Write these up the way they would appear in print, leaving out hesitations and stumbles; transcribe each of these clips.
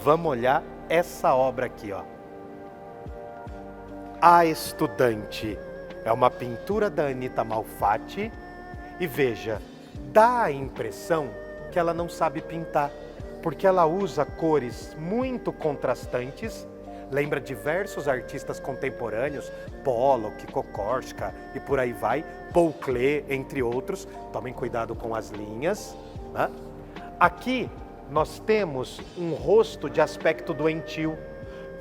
Vamos olhar essa obra aqui, ó. A Estudante. É uma pintura da Anita Malfatti. E veja, dá a impressão que ela não sabe pintar, porque ela usa cores muito contrastantes. Lembra diversos artistas contemporâneos, Pollock, Kokoschka e por aí vai, Paul Klee, entre outros. Tomem cuidado com as linhas, né? Aqui nós temos um rosto de aspecto doentio.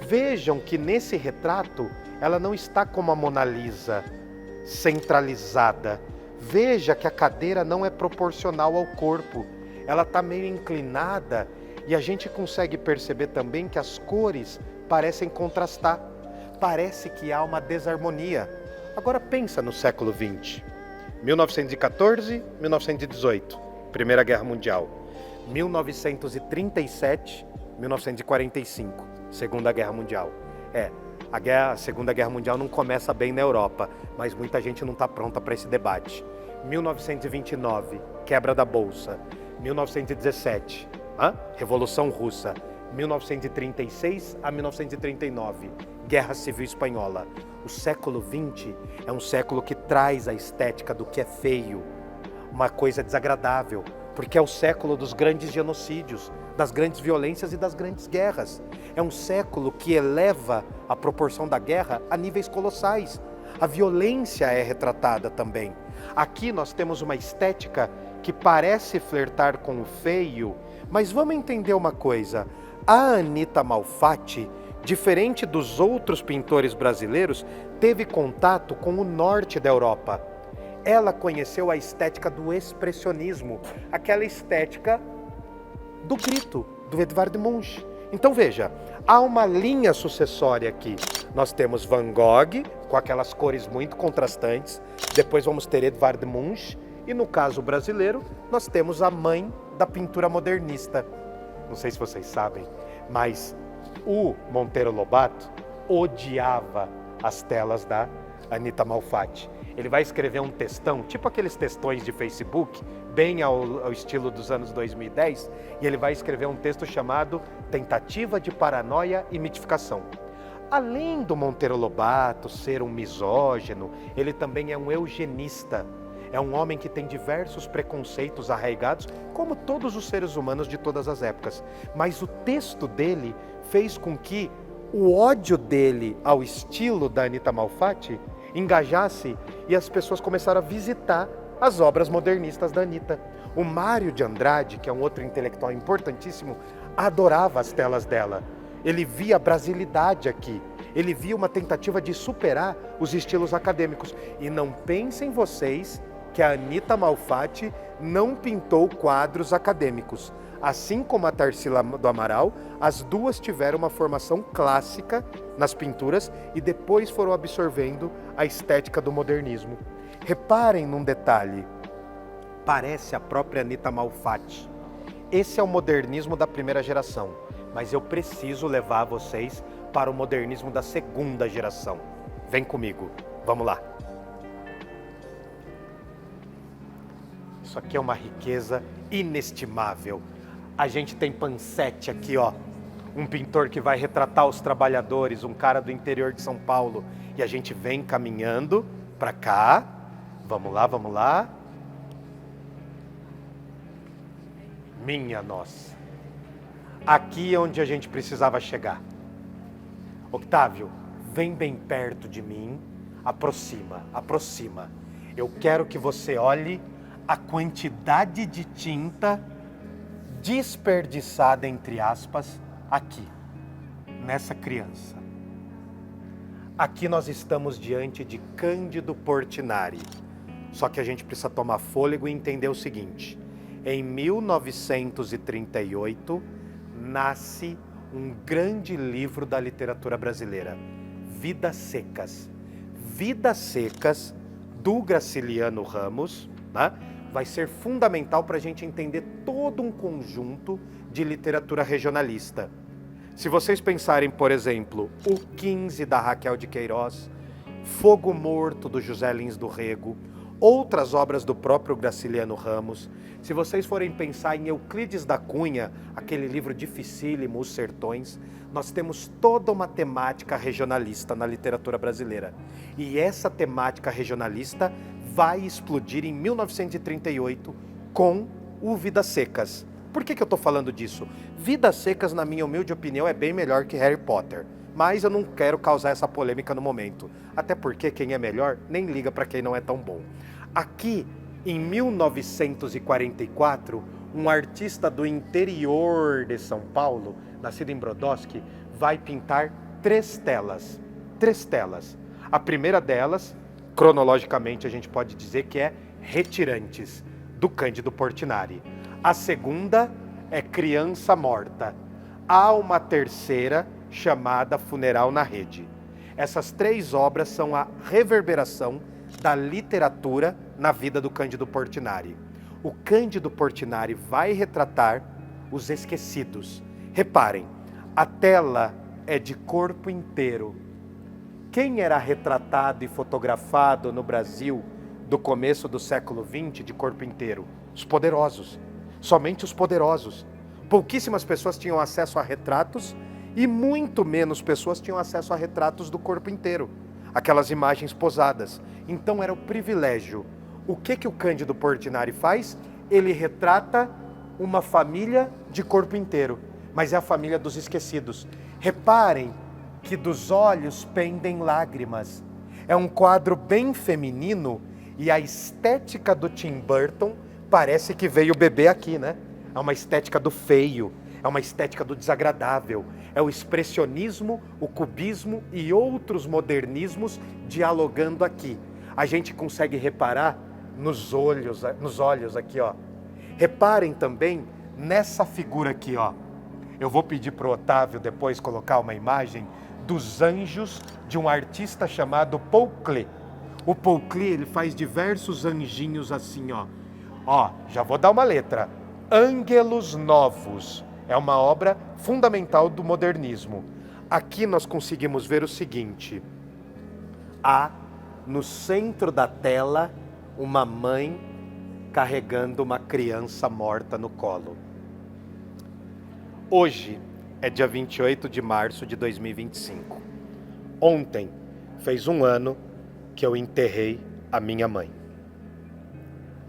Vejam que nesse retrato ela não está como a Mona Lisa, centralizada. Veja que a cadeira não é proporcional ao corpo. Ela está meio inclinada e a gente consegue perceber também que as cores parecem contrastar. Parece que há uma desarmonia. Agora pensa no século XX. 1914, 1918, Primeira Guerra Mundial. 1937, 1945, Segunda Guerra Mundial. A Segunda Guerra Mundial não começa bem na Europa, mas muita gente não está pronta para esse debate. 1929, quebra da Bolsa. 1917, Revolução Russa. 1936 a 1939, Guerra Civil Espanhola. O século XX é um século que traz a estética do que é feio, uma coisa desagradável, porque é o século dos grandes genocídios, das grandes violências e das grandes guerras. É um século que eleva a proporção da guerra a níveis colossais. A violência é retratada também. Aqui nós temos uma estética que parece flertar com o feio, mas vamos entender uma coisa. A Anita Malfatti, diferente dos outros pintores brasileiros, teve contato com o norte da Europa. Ela conheceu a estética do expressionismo, aquela estética do grito, do Edvard Munch. Então veja, há uma linha sucessória aqui. Nós temos Van Gogh, com aquelas cores muito contrastantes, depois vamos ter Edvard Munch, e no caso brasileiro, nós temos a mãe da pintura modernista. Não sei se vocês sabem, mas o Monteiro Lobato odiava as telas da Anita Malfatti. Ele vai escrever um textão, tipo aqueles textões de Facebook, bem ao estilo dos anos 2010, e ele vai escrever um texto chamado Tentativa de Paranoia e Mitificação. Além do Monteiro Lobato ser um misógino, ele também é um eugenista. É um homem que tem diversos preconceitos arraigados, como todos os seres humanos de todas as épocas. Mas o texto dele fez com que o ódio dele ao estilo da Anita Malfatti engajasse e as pessoas começaram a visitar as obras modernistas da Anita. O Mário de Andrade, que é um outro intelectual importantíssimo, adorava as telas dela. Ele via a brasilidade aqui. Ele via uma tentativa de superar os estilos acadêmicos. E não pensem vocês que a Anita Malfatti não pintou quadros acadêmicos. Assim como a Tarsila do Amaral, as duas tiveram uma formação clássica nas pinturas e depois foram absorvendo a estética do modernismo. Reparem num detalhe, parece a própria Anita Malfatti. Esse é o modernismo da primeira geração, mas eu preciso levar vocês para o modernismo da segunda geração. Vem comigo, vamos lá. Isso aqui é uma riqueza inestimável. A gente tem Pansetti aqui, ó, um pintor que vai retratar os trabalhadores, um cara do interior de São Paulo. E a gente vem caminhando para cá. Vamos lá, vamos lá. Minha nossa. Aqui é onde a gente precisava chegar. Octávio, vem bem perto de mim. Aproxima, aproxima. Eu quero que você olhe a quantidade de tinta desperdiçada, entre aspas, aqui, nessa criança. Aqui nós estamos diante de Cândido Portinari. Só que a gente precisa tomar fôlego e entender o seguinte. Em 1938, nasce um grande livro da literatura brasileira, Vidas Secas. Vidas Secas, do Graciliano Ramos, né? Vai ser fundamental para a gente entender todo um conjunto de literatura regionalista. Se vocês pensarem, por exemplo, o 15 da Raquel de Queiroz, Fogo Morto do José Lins do Rego, outras obras do próprio Graciliano Ramos. Se vocês forem pensar em Euclides da Cunha, aquele livro dificílimo, Os Sertões, nós temos toda uma temática regionalista na literatura brasileira. E essa temática regionalista vai explodir em 1938 com o Vidas Secas. Por que eu estou falando disso? Vidas Secas, na minha humilde opinião, é bem melhor que Harry Potter. Mas eu não quero causar essa polêmica no momento. Até porque quem é melhor nem liga para quem não é tão bom. Aqui, em 1944, um artista do interior de São Paulo, nascido em Brodowski, vai pintar 3 telas. 3 telas. A primeira delas, cronologicamente, a gente pode dizer que é Retirantes, do Cândido Portinari. A segunda é Criança Morta. Há uma terceira chamada Funeral na Rede. Essas 3 obras são a reverberação da literatura na vida do Cândido Portinari. O Cândido Portinari vai retratar os esquecidos. Reparem, a tela é de corpo inteiro. Quem era retratado e fotografado no Brasil do começo do século XX de corpo inteiro? Os poderosos. Somente os poderosos. Pouquíssimas pessoas tinham acesso a retratos e muito menos pessoas tinham acesso a retratos do corpo inteiro. Aquelas imagens posadas. Então era o privilégio. O que o Cândido Portinari faz? Ele retrata uma família de corpo inteiro, mas é a família dos esquecidos. Reparem que dos olhos pendem lágrimas. É um quadro bem feminino e a estética do Tim Burton parece que veio beber aqui, né? É uma estética do feio, é uma estética do desagradável. É o expressionismo, o cubismo e outros modernismos dialogando aqui. A gente consegue reparar nos olhos aqui, ó. Reparem também nessa figura aqui, ó. Eu vou pedir para o Otávio depois colocar uma imagem dos anjos de um artista chamado Paul Klee. O Paul Klee, ele faz diversos anjinhos assim, ó. Ó, já vou dar uma letra. Ângelos Novos. É uma obra fundamental do modernismo. Aqui nós conseguimos ver o seguinte. Há, no centro da tela, uma mãe carregando uma criança morta no colo. Hoje é dia 28 de março de 2025. Ontem fez 1 ano que eu enterrei a minha mãe.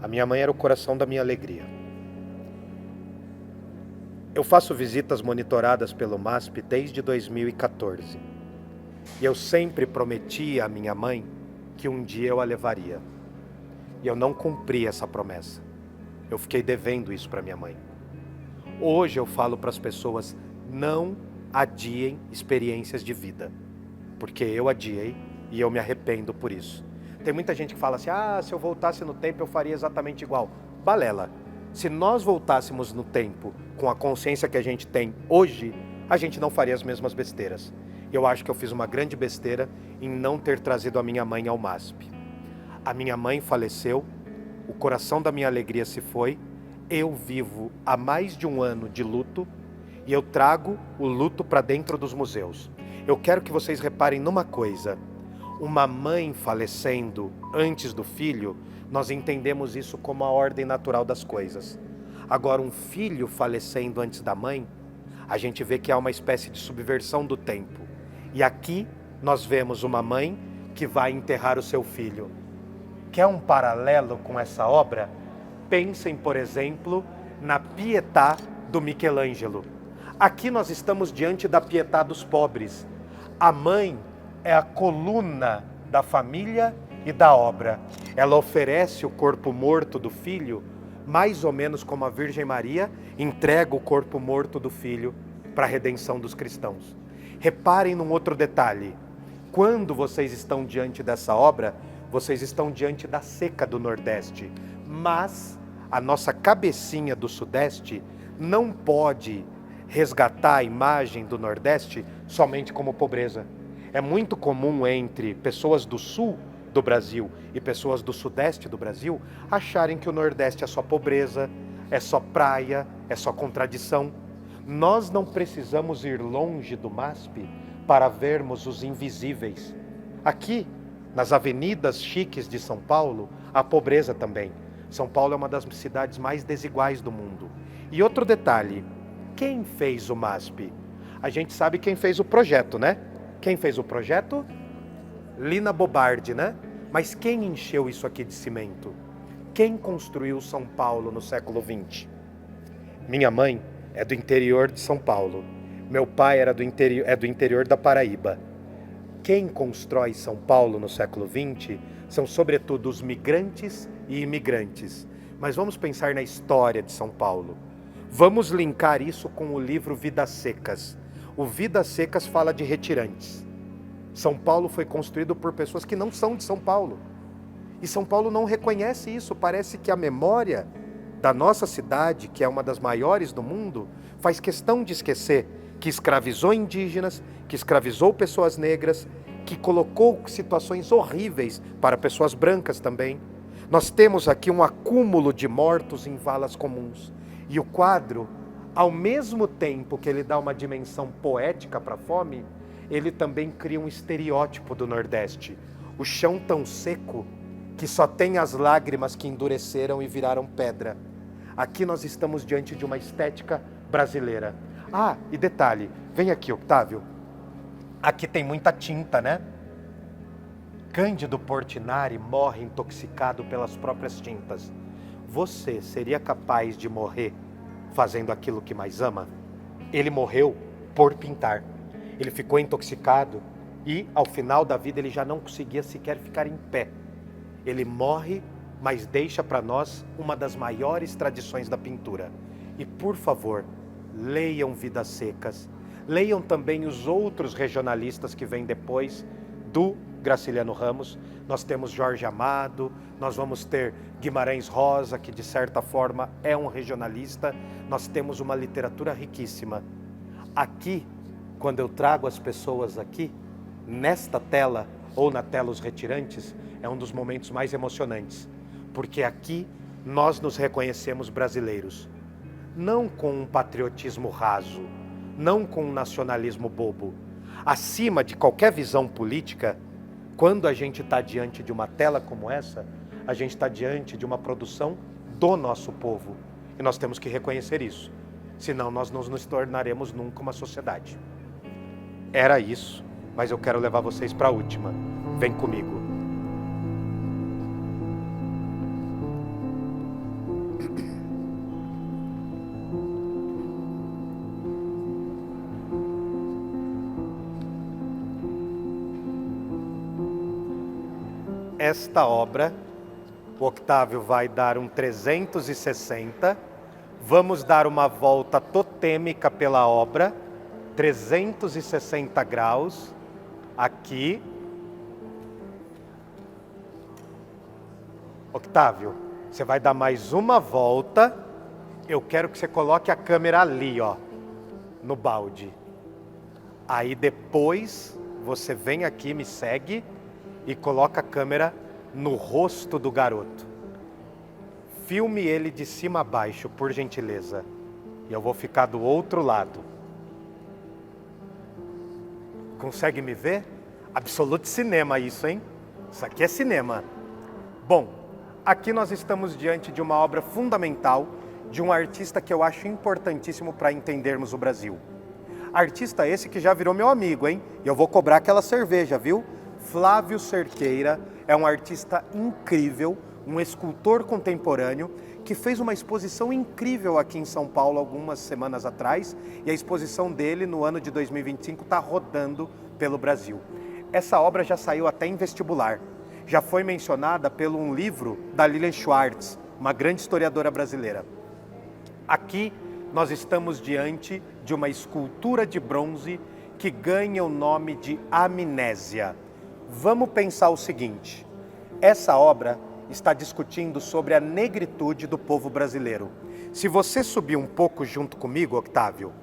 A minha mãe era o coração da minha alegria. Eu faço visitas monitoradas pelo MASP desde 2014. E eu sempre prometi à minha mãe que um dia eu a levaria. E eu não cumpri essa promessa. Eu fiquei devendo isso para minha mãe. Hoje eu falo para as pessoas, não adiem experiências de vida. Porque eu adiei e eu me arrependo por isso. Tem muita gente que fala assim, se eu voltasse no tempo eu faria exatamente igual. Balela. Se nós voltássemos no tempo com a consciência que a gente tem hoje, a gente não faria as mesmas besteiras. Eu acho que eu fiz uma grande besteira em não ter trazido a minha mãe ao MASP. A minha mãe faleceu, o coração da minha alegria se foi, eu vivo há mais de 1 ano de luto e eu trago o luto para dentro dos museus. Eu quero que vocês reparem numa coisa. Uma mãe falecendo antes do filho, nós entendemos isso como a ordem natural das coisas. Agora, um filho falecendo antes da mãe, a gente vê que há uma espécie de subversão do tempo. E aqui nós vemos uma mãe que vai enterrar o seu filho. Quer um paralelo com essa obra? Pensem, por exemplo, na Pietà do Michelangelo. Aqui nós estamos diante da Pietà dos pobres. A mãe é a coluna da família e da obra. Ela oferece o corpo morto do filho, mais ou menos como a Virgem Maria entrega o corpo morto do filho para a redenção dos cristãos. Reparem num outro detalhe. Quando vocês estão diante dessa obra, vocês estão diante da seca do Nordeste. Mas a nossa cabecinha do Sudeste não pode resgatar a imagem do Nordeste somente como pobreza. É muito comum entre pessoas do Sul do Brasil e pessoas do Sudeste do Brasil acharem que o Nordeste é só pobreza, é só praia, é só contradição. Nós não precisamos ir longe do MASP para vermos os invisíveis. Aqui Nas avenidas chiques de São Paulo, há pobreza também. São Paulo é uma das cidades mais desiguais do mundo. E outro detalhe, quem fez o MASP? A gente sabe quem fez o projeto, né? Quem fez o projeto? Lina Bobardi, né? Mas quem encheu isso aqui de cimento? Quem construiu São Paulo no século XX? Minha mãe é do interior de São Paulo. Meu pai é do interior da Paraíba. Quem constrói São Paulo no século XX são sobretudo os migrantes e imigrantes. Mas vamos pensar na história de São Paulo. Vamos linkar isso com o livro Vidas Secas. O Vidas Secas fala de retirantes. São Paulo foi construído por pessoas que não são de São Paulo. E São Paulo não reconhece isso. Parece que a memória da nossa cidade, que é uma das maiores do mundo, faz questão de esquecer que escravizou indígenas, que escravizou pessoas negras, que colocou situações horríveis para pessoas brancas também. Nós temos aqui um acúmulo de mortos em valas comuns. E o quadro, ao mesmo tempo que ele dá uma dimensão poética para a fome, ele também cria um estereótipo do Nordeste. O chão tão seco que só tem as lágrimas que endureceram e viraram pedra. Aqui nós estamos diante de uma estética brasileira. Ah, e detalhe, vem aqui, Octávio. Aqui tem muita tinta, né? Cândido Portinari morre intoxicado pelas próprias tintas. Você seria capaz de morrer fazendo aquilo que mais ama? Ele morreu por pintar. Ele ficou intoxicado e, ao final da vida, ele já não conseguia sequer ficar em pé. Ele morre, mas deixa para nós uma das maiores tradições da pintura. E, por favor, leiam Vidas Secas. Leiam também os outros regionalistas que vêm depois do Graciliano Ramos. Nós temos Jorge Amado, nós vamos ter Guimarães Rosa, que de certa forma é um regionalista. Nós temos uma literatura riquíssima. Aqui, quando eu trago as pessoas aqui, nesta tela, ou na tela Os Retirantes, é um dos momentos mais emocionantes. Porque aqui nós nos reconhecemos brasileiros. Não com um patriotismo raso, não com um nacionalismo bobo. Acima de qualquer visão política, quando a gente está diante de uma tela como essa, a gente está diante de uma produção do nosso povo. E nós temos que reconhecer isso. Senão nós não nos tornaremos nunca uma sociedade. Era isso, mas eu quero levar vocês para a última. Vem comigo. Esta obra, o Octávio vai dar um 360, vamos dar uma volta totêmica pela obra, 360 graus, aqui. Octávio, você vai dar mais uma volta, eu quero que você coloque a câmera ali, ó, no balde. Aí depois você vem aqui, me segue e coloca a câmera no rosto do garoto. Filme ele de cima a baixo, por gentileza. E eu vou ficar do outro lado. Consegue me ver? Absolute cinema isso, hein? Isso aqui é cinema. Bom, aqui nós estamos diante de uma obra fundamental de um artista que eu acho importantíssimo para entendermos o Brasil. Artista esse que já virou meu amigo, hein? E eu vou cobrar aquela cerveja, viu? Flávio Cerqueira é um artista incrível, um escultor contemporâneo que fez uma exposição incrível aqui em São Paulo algumas semanas atrás, e a exposição dele no ano de 2025 está rodando pelo Brasil. Essa obra já saiu até em vestibular, já foi mencionada pelo um livro da Lilian Schwartz, uma grande historiadora brasileira. Aqui nós estamos diante de uma escultura de bronze que ganha o nome de Amnésia. Vamos pensar o seguinte, essa obra está discutindo sobre a negritude do povo brasileiro. Se você subir um pouco junto comigo, Octávio,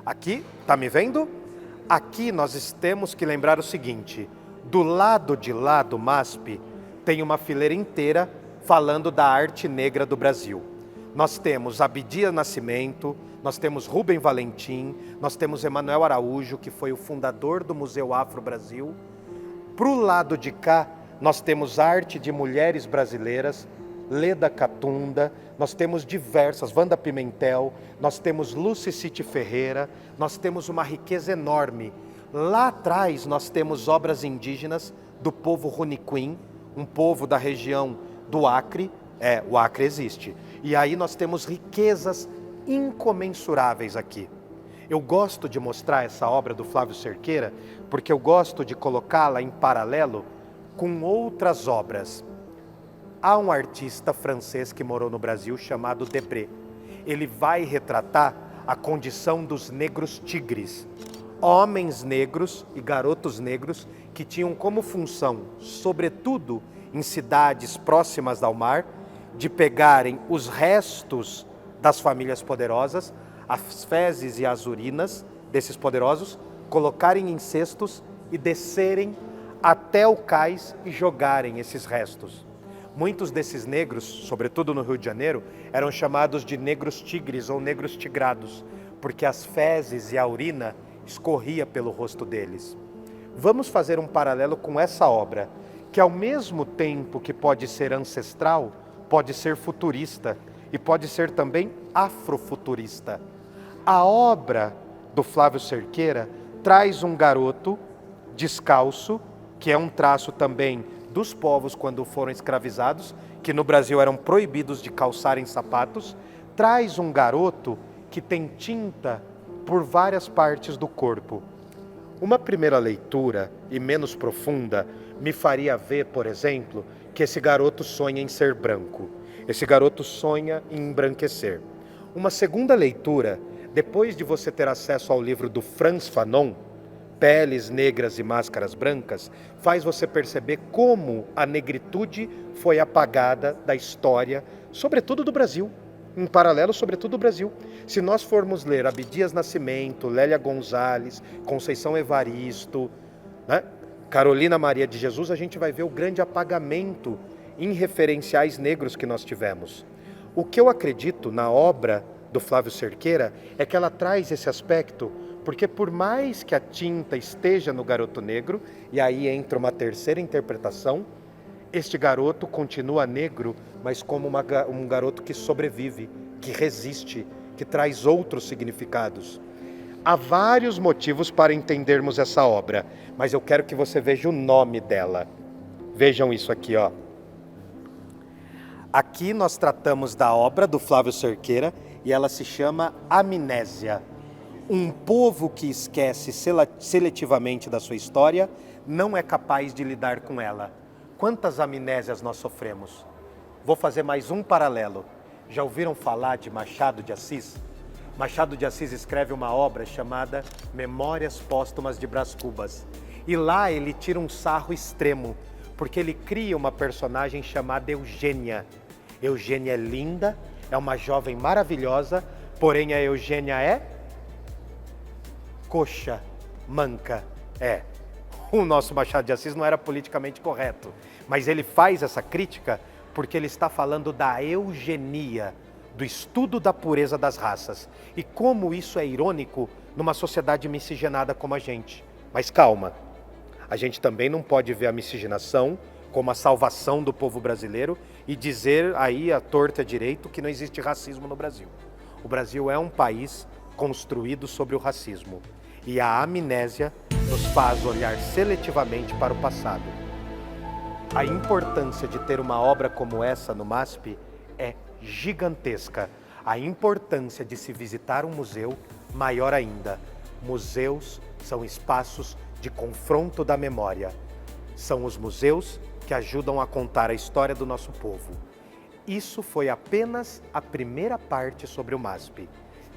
aqui, tá me vendo? Aqui nós temos que lembrar o seguinte, do lado de lá do MASP tem uma fileira inteira falando da arte negra do Brasil. Nós temos Abdias Nascimento, nós temos Rubem Valentim, nós temos Emanuel Araújo, que foi o fundador do Museu Afro Brasil. Para o lado de cá, nós temos arte de mulheres brasileiras, Leda Catunda, nós temos diversas, Wanda Pimentel, nós temos Lucy City Ferreira, nós temos uma riqueza enorme. Lá atrás nós temos obras indígenas do povo Runiquim, um povo da região do Acre, o Acre existe. E aí nós temos riquezas incomensuráveis aqui. Eu gosto de mostrar essa obra do Flávio Cerqueira, porque eu gosto de colocá-la em paralelo com outras obras. Há um artista francês que morou no Brasil chamado Debré. Ele vai retratar a condição dos negros tigres, homens negros e garotos negros que tinham como função, sobretudo em cidades próximas ao mar, de pegarem os restos das famílias poderosas, as fezes e as urinas desses poderosos, colocarem em cestos e descerem até o cais e jogarem esses restos. Muitos desses negros, sobretudo no Rio de Janeiro, eram chamados de negros tigres ou negros tigrados, porque as fezes e a urina escorria pelo rosto deles. Vamos fazer um paralelo com essa obra, que ao mesmo tempo que pode ser ancestral, pode ser futurista e pode ser também afrofuturista. A obra do Flávio Cerqueira traz um garoto descalço, que é um traço também dos povos quando foram escravizados, que no Brasil eram proibidos de calçarem sapatos, traz um garoto que tem tinta por várias partes do corpo. Uma primeira leitura, e menos profunda, me faria ver, por exemplo, que esse garoto sonha em ser branco. Esse garoto sonha em embranquecer. Uma segunda leitura, depois de você ter acesso ao livro do Frantz Fanon, Peles Negras e Máscaras Brancas, faz você perceber como a negritude foi apagada da história, sobretudo do Brasil, em paralelo, sobretudo do Brasil. Se nós formos ler Abdias Nascimento, Lélia Gonzalez, Conceição Evaristo, né? Carolina Maria de Jesus, a gente vai ver o grande apagamento em referenciais negros que nós tivemos. O que eu acredito na obra do Flávio Cerqueira é que ela traz esse aspecto, porque por mais que a tinta esteja no garoto negro, e aí entra uma terceira interpretação, este garoto continua negro, mas como um garoto que sobrevive, que resiste, que traz outros significados. Há vários motivos para entendermos essa obra, mas eu quero que você veja o nome dela. Vejam isso aqui, ó. Aqui nós tratamos da obra do Flávio Cerqueira e ela se chama Amnésia. Um povo que esquece seletivamente da sua história não é capaz de lidar com ela. Quantas amnésias nós sofremos? Vou fazer mais um paralelo. Já ouviram falar de Machado de Assis? Machado de Assis escreve uma obra chamada Memórias Póstumas de Brás Cubas. E lá ele tira um sarro extremo, porque ele cria uma personagem chamada Eugênia. Eugênia é linda, é uma jovem maravilhosa, porém a Eugênia é coxa, manca. O nosso Machado de Assis não era politicamente correto, mas ele faz essa crítica porque ele está falando da eugenia, do estudo da pureza das raças. E como isso é irônico numa sociedade miscigenada como a gente. Mas calma, a gente também não pode ver a miscigenação como a salvação do povo brasileiro e dizer aí à torta e à direito que não existe racismo no Brasil. O Brasil é um país construído sobre o racismo. E a amnésia nos faz olhar seletivamente para o passado. A importância de ter uma obra como essa no MASP é gigantesca. A importância de se visitar um museu, maior ainda. Museus são espaços de confronto da memória. São os museus que ajudam a contar a história do nosso povo. Isso foi apenas a primeira parte sobre o MASP.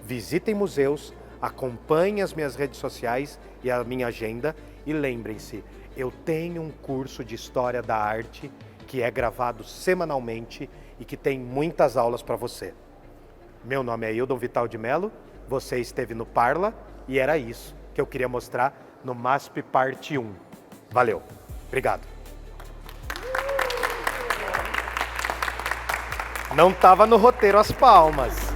Visitem museus, acompanhem as minhas redes sociais e a minha agenda e lembrem-se, eu tenho um curso de História da Arte que é gravado semanalmente e que tem muitas aulas para você. Meu nome é Hildon Vital de Mello, você esteve no Parla e era isso que eu queria mostrar no MASP Parte 1. Valeu, obrigado. Não estava no roteiro as palmas.